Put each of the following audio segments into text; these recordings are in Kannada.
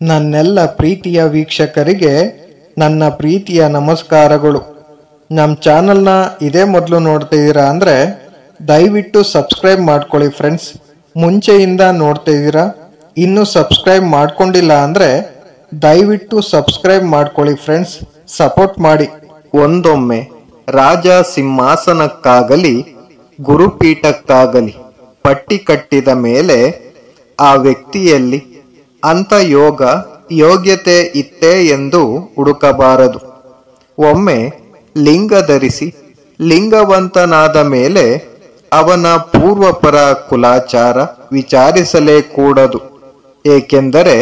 ನನ್ನೆಲ್ಲ ಪ್ರೀತಿಯ ವೀಕ್ಷಕರಿಗೆ ನನ್ನ ಪ್ರೀತಿಯ ನಮಸ್ಕಾರಗಳು. ನಮ್ಮ ಚಾನಲ್ನ ಇದೇ ಮೊದಲು ನೋಡ್ತಿದ್ದೀರಾ ಅಂದರೆ ದಯವಿಟ್ಟು ಸಬ್ಸ್ಕ್ರೈಬ್ ಮಾಡ್ಕೊಳ್ಳಿ ಫ್ರೆಂಡ್ಸ್. ಮುಂಚೆಯಿಂದ ನೋಡ್ತಿದ್ದೀರಾ, ಇನ್ನೂ ಸಬ್ಸ್ಕ್ರೈಬ್ ಮಾಡ್ಕೊಂಡಿಲ್ಲ ಅಂದರೆ ದಯವಿಟ್ಟು ಸಬ್ಸ್ಕ್ರೈಬ್ ಮಾಡ್ಕೊಳ್ಳಿ ಫ್ರೆಂಡ್ಸ್, ಸಪೋರ್ಟ್ ಮಾಡಿ. ಒಂದೊಮ್ಮೆ ರಾಜ ಸಿಂಹಾಸನಕ್ಕಾಗಲಿ ಗುರುಪೀಠಕ್ಕಾಗಲಿ ಪಟ್ಟಿ ಕಟ್ಟಿದ ಮೇಲೆ ಆ ವ್ಯಕ್ತಿಯಲ್ಲಿ ಅಂಥ ಯೋಗ್ಯತೆ ಇತ್ತೇ ಎಂದು ಹುಡುಕಬಾರದು. ಒಮ್ಮೆ ಲಿಂಗ ಧರಿಸಿ ಲಿಂಗವಂತನಾದ ಮೇಲೆ ಅವನ ಪೂರ್ವಪರ ಕುಲಾಚಾರ ವಿಚಾರಿಸಲೇ ಕೂಡದು. ಏಕೆಂದರೆ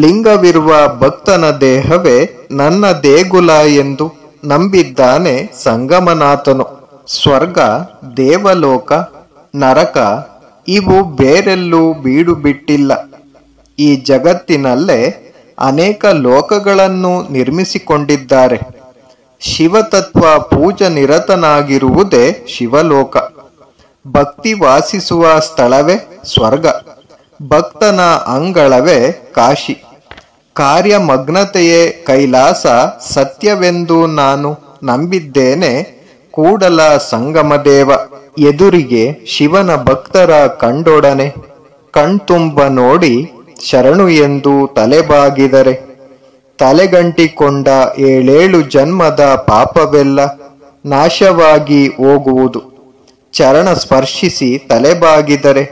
ಲಿಂಗವಿರುವ ಭಕ್ತನ ದೇಹವೇ ನನ್ನ ದೇಗುಲ ಎಂದು ನಂಬಿದ್ದಾನೆ ಸಂಗಮನಾಥನು. ಸ್ವರ್ಗ, ದೇವಲೋಕ, ನರಕ ಇವು ಬೇರೆಲ್ಲೂ ಬೀಡು ಬಿಟ್ಟಿಲ್ಲ. ಈ ಜಗತ್ತಿನಲ್ಲೇ ಅನೇಕ ಲೋಕಗಳನ್ನು ನಿರ್ಮಿಸಿಕೊಂಡಿದ್ದಾರೆ. ಶಿವತತ್ವ ಪೂಜನಿರತನಾಗಿರುವುದೇ ಶಿವಲೋಕ. ಭಕ್ತಿ ವಾಸಿಸುವ ಸ್ಥಳವೇ ಸ್ವರ್ಗ. ಭಕ್ತನ ಅಂಗಳವೇ ಕಾಶಿ. ಕಾರ್ಯಮಗ್ನತೆಯೇ ಕೈಲಾಸ ಸತ್ಯವೆಂದು ನಾನು ನಂಬಿದ್ದೇನೆ ಕೂಡಲ ಸಂಗಮದೇವ. ಎದುರಿಗೆ ಶಿವನ ಭಕ್ತರ ಕಂಡೊಡನೆ ಕಣ್ತುಂಬ ನೋಡಿ ಶರಣು ಎಂದು ತಲೆಬಾಗಿದರೆ ತಲೆಗಂಟಿಕೊಂಡ 7 ಜನ್ಮದ ಪಾಪವೆಲ್ಲ ನಾಶವಾಗಿ ಹೋಗುವುದು. ಚರಣ ಸ್ಪರ್ಶಿಸಿ ತಲೆಬಾಗಿದರೆ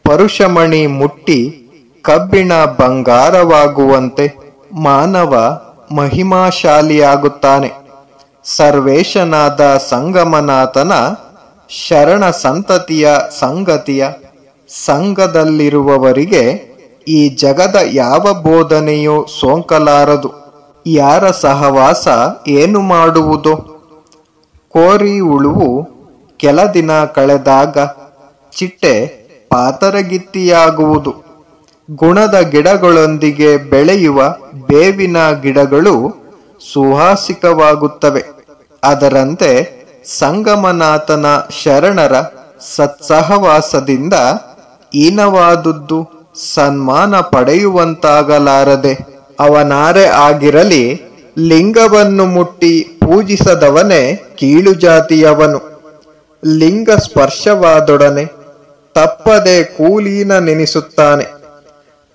ಪರುಷಮಣಿ ಮುಟ್ಟಿ ಕಬ್ಬಿಣ ಬಂಗಾರವಾಗುವಂತೆ ಮಾನವ ಮಹಿಮಾಶಾಲಿಯಾಗುತ್ತಾನೆ. ಸರ್ವೇಶನಾದ ಸಂಗಮನಾಥನ ಶರಣ ಸಂತತಿಯ ಸಂಗತಿಯ ಸಂಘದಲ್ಲಿರುವವರಿಗೆ ಈ ಜಗದ ಯಾವ ಬೋಧನೆಯೂ ಸೋಂಕಲಾರದು. ಯಾರ ಸಹವಾಸ ಏನು ಮಾಡುವುದೋ? ಕೋರಿ ಉಳುವು ಕೆಲ ದಿನ ಕಳೆದಾಗ ಚಿಟ್ಟೆ ಪಾತರಗಿತ್ತಿಯಾಗುವುದು. ಗುಣದ ಗಿಡಗಳೊಂದಿಗೆ ಬೆಳೆಯುವ ಬೇವಿನ ಗಿಡಗಳು ಸುವಾಸಿಕವಾಗುತ್ತವೆ. ಅದರಂತೆ ಸಂಗಮನಾಥನ ಶರಣರ ಸತ್ಸಹವಾಸದಿಂದ ಹೀನವಾದುದು ಸನ್ಮಾನ ಪಡೆಯುವಂತಾಗಲಾರದೆ. ಅವನಾರೇ ಆಗಿರಲಿ, ಲಿಂಗವನ್ನು ಮುಟ್ಟಿ ಪೂಜಿಸದವನೇ ಕೀಳು ಜಾತಿಯವನು. ಲಿಂಗ ಸ್ಪರ್ಶವಾದೊಡನೆ ತಪ್ಪದೆ ಕೂಲೀನ ನೆನೆಸುತ್ತಾನೆ.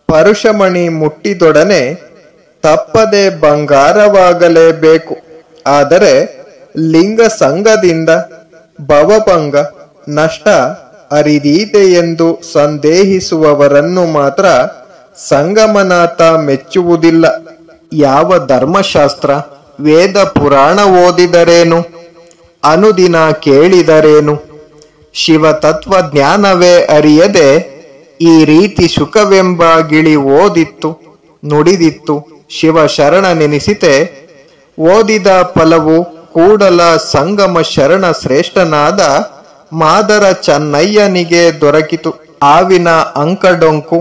ಪರುಷಮಣಿ ಮುಟ್ಟಿದೊಡನೆ ತಪ್ಪದೆ ಬಂಗಾರವಾಗಲೇಬೇಕು. ಆದರೆ ಲಿಂಗ ಸಂಘದಿಂದ ಭವಭಂಗ ನಷ್ಟ ಅರಿದೀತೆ ಎಂದು ಸಂದೇಹಿಸುವವರನ್ನು ಮಾತ್ರ ಸಂಗಮನಾಥ ಮೆಚ್ಚುವುದಿಲ್ಲ. ಯಾವ ಧರ್ಮಶಾಸ್ತ್ರ ವೇದ ಪುರಾಣ ಓದಿದರೇನು, ಅನುದಿನ ಕೇಳಿದರೇನು, ಶಿವತತ್ವ ಜ್ಞಾನವೇ ಅರಿಯದೆ ಈ ರೀತಿ ಸುಖವೆಂಬ ಗಿಳಿ ಓದಿತ್ತು ನುಡಿದಿತ್ತು ಶಿವ ಶರಣ ನೆನೆಸಿತೆ. ಓದಿದ ಫಲವು ಕೂಡಲ ಸಂಗಮ ಶರಣ ಶ್ರೇಷ್ಠನಾದ ಮಾದರ ಚೆನ್ನಯ್ಯನಿಗೆ ದೊರಕಿತು. ಆವಿನ ಅಂಕಡೊಂಕು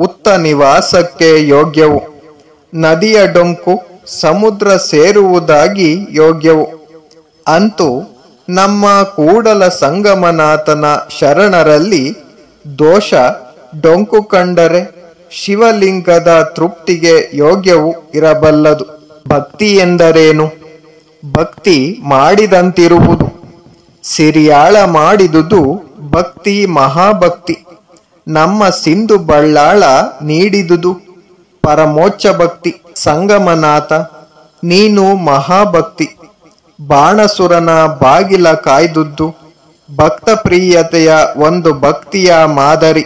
ಉತ್ತ ನಿವಾಸಕ್ಕೆ ಯೋಗ್ಯವು. ನದಿಯ ಡೊಂಕು ಸಮುದ್ರ ಸೇರುವುದಾಗಿ ಯೋಗ್ಯವು. ಅಂತೂ ನಮ್ಮ ಕೂಡಲ ಸಂಗಮನಾಥನ ಶರಣರಲ್ಲಿ ದೋಷ ಡೊಂಕು ಕಂಡರೆ ಶಿವಲಿಂಗದ ತೃಪ್ತಿಗೆ ಯೋಗ್ಯವು ಇರಬಲ್ಲದು. ಭಕ್ತಿ ಎಂದರೇನು? ಭಕ್ತಿ ಮಾಡಿದಂತಿರುವುದು. ಸಿರಿಯಾಳ ಮಾಡಿದುದು ಭಕ್ತಿ ಮಹಾಭಕ್ತಿ. ನಮ್ಮ ಸಿಂಧು ಬಳ್ಳಾಳ ನೀಡಿದುದು ಪರಮೋಚ್ಚ ಭಕ್ತಿ. ಸಂಗಮನಾಥ ನೀನು ಮಹಾಭಕ್ತಿ. ಬಾಣಸುರನ ಬಾಗಿಲ ಕಾಯ್ದುದ್ದು ಭಕ್ತ ಪ್ರಿಯತೆಯ ಒಂದು ಭಕ್ತಿಯ ಮಾದರಿ.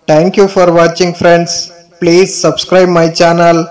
Thank you for watching friends. Please subscribe my channel.